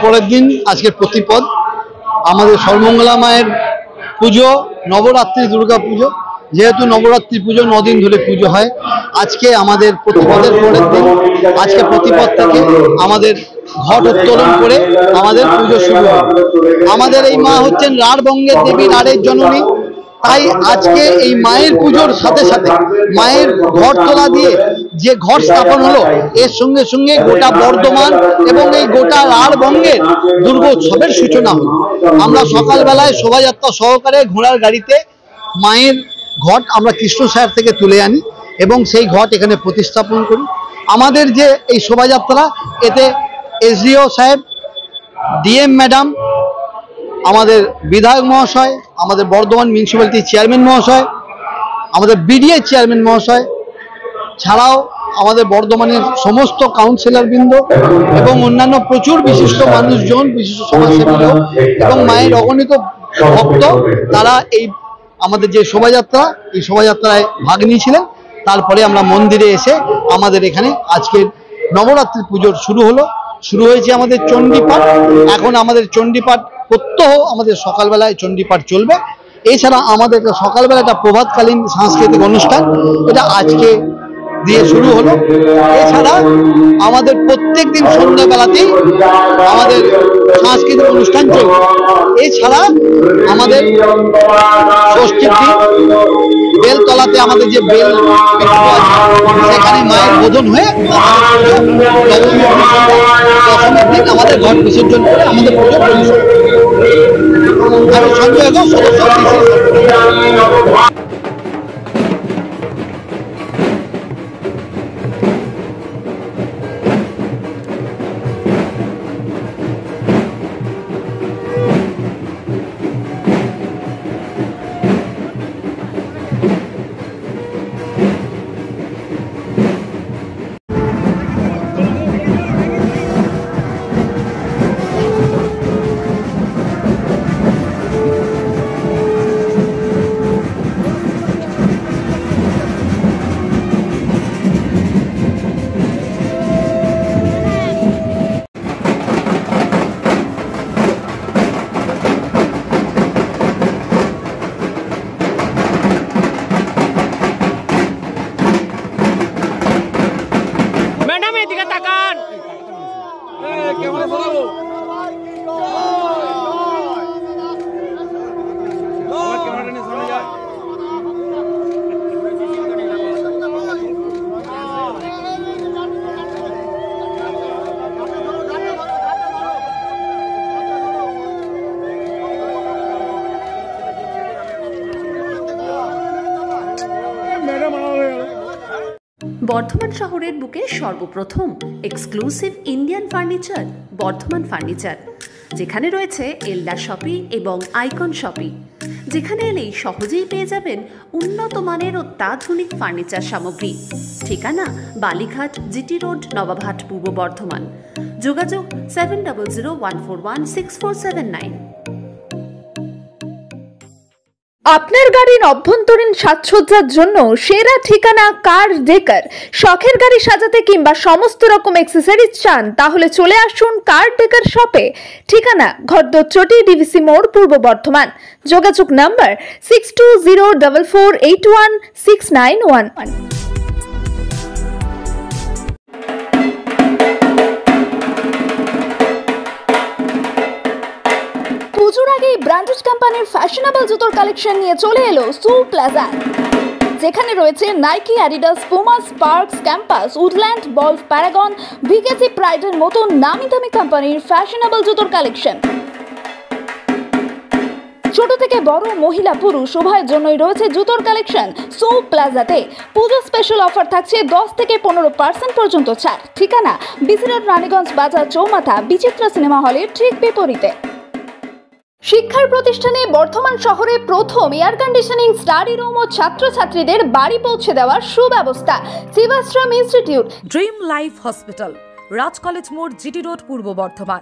পরের দিন আজকে প্রতিপদ আমাদের সর্বমঙ্গলা মায়ের পুজো, নবরাত্রি দুর্গা পুজো। যেহেতু নবরাত্রি পুজো 9 দিন ধরে পুজো হয়, আজকে আমাদের প্রতিপদের পরের দিন, আজকে প্রতিপদ থেকে আমাদের ঘট উত্তোলন করে আমাদের পুজো শুরু হয়। আমাদের এই মা হচ্ছেন রাঢ়বঙ্গের দেবী, রাঢ়ের জননী। তাই আজকে এই মায়ের পুজোর সাথে সাথে মায়ের ঘট তোলা দিয়ে যে ঘট স্থাপন হলো, এর সঙ্গে সঙ্গে গোটা বর্ধমান এবং এই গোটা রাঢ়বঙ্গের দুর্গোৎসবের সূচনা হলো। আমরা সকালবেলায় শোভাযাত্রা সহকারে ঘোড়ার গাড়িতে মায়ের ঘট আমরা কৃষ্ণসায়র থেকে তুলে আনি এবং সেই ঘট এখানে প্রতিস্থাপন করি। আমাদের যে এই শোভাযাত্রা, এতে এসডিও সাহেব, ডিএম ম্যাডাম, আমাদের বিধায়ক মহাশয়, আমাদের বর্ধমান মিউনিসিপ্যালিটির চেয়ারম্যান মহাশয়, আমাদের বিডিএ চেয়ারম্যান মহাশয় ছাড়াও আমাদের বর্ধমানের সমস্ত কাউন্সিলরবৃন্দ এবং অন্যান্য প্রচুর বিশিষ্ট মানুষজন, বিশিষ্ট সমাজসেবী লোক এবং মায়ের অগণিত ভক্ত, তারা এই আমাদের যে শোভাযাত্রা, এই শোভাযাত্রায় ভাগ নিয়েছিলেন। তারপরে আমরা মন্দিরে এসে আমাদের এখানে আজকে নবরাত্রি পুজোর শুরু হয়েছে আমাদের চণ্ডীপাঠ। এখন আমাদের চণ্ডীপাঠ প্রত্যহ আমাদের সকালবেলায় চণ্ডীপাঠ চলবে। এছাড়া আমাদের সকালবেলা একটা প্রভাতকালীন সাংস্কৃতিক অনুষ্ঠান, এটা আজকে দিয়ে শুরু হলো। এছাড়া আমাদের প্রত্যেক দিন সন্ধ্যাবেলাতেই আমাদের সাংস্কৃতিক অনুষ্ঠান চলবে। এছাড়া আমাদের ষষ্ঠীর দিন বেলতলাতে আমাদের যে বেল সেখানে মায়ের বোধন হয়ে দশমীর দিন আমাদের ঘট বিসর্জন করে আমাদের পুজো পরিষদ। আমি সঞ্জয় ঘোষ, সদস্য। বর্ধমান শহরের বুকে সর্বপ্রথম exclusive Indian furniture Bardhaman furniture, যেখানে রয়েছে এলডা শপি এবং আইকন শপি, যেখানে এলেই সহজেই পেয়ে যাবেন উন্নত মানের অত্যাধুনিক ফার্নিচার সামগ্রী। ঠিকানা বালিঘাট, জিটি রোড, নবাবহাট, পূর্ব বর্ধমান। যোগাযোগ 7001416479। আপনার গাড়ির অভ্যন্তরীণ সাজসজ্জার জন্য সেরা ঠিকানা কার ডেকার। শখের গাড়ি সাজাতে কিংবা সমস্ত রকম অ্যাক্সেসরিজ চান, তাহলে চলে আসুন কার ডেকার শপে। ঠিকানা ঘরদচটি, ডিভিসি মোড়, পূর্ব বর্ধমান। যোগাযোগ নাম্বার 6204481691। পুজোর আগেই ব্র্যান্ডেড কোম্পানির ফ্যাশনেবল জুতোর কালেকশন নিয়ে চলে এলো সু প্লাজা, যেখানে রয়েছে Nike, Adidas, Puma, Sparx, Campus, Woodland, বলফ, প্যারাগন, ভিকেসি, প্রাইডের মতো নামি দামি কোম্পানির ফ্যাশনেবল জুতোর কালেকশন। ছোট থেকে বড়, মহিলা পুরুষ উভয়ের জন্যই রয়েছে জুতোর কালেকশন। সু প্লাজাতে পুজো স্পেশাল অফার থাকছে 10 থেকে 15% পর্যন্ত ছাড়। ঠিকানা বিসি রোড, রানীগঞ্জ বাজার চৌমাথা, বিচিত্রা সিনেমা হলের ঠিক বিপরীতে। শিক্ষার প্রতিষ্ঠানে বর্ধমান শহরে প্রথম এয়ার কন্ডিশনিং স্টাডি রুম ও ছাত্রছাত্রীদের বাড়ি পৌঁছে দেওয়ার সুব্যবস্থা। শিবাশ্রম ইনস্টিটিউট, ড্রিম লাইফ হসপিটাল, রাজ কলেজ মোড়, জিটি রোড, পূর্ব বর্ধমান।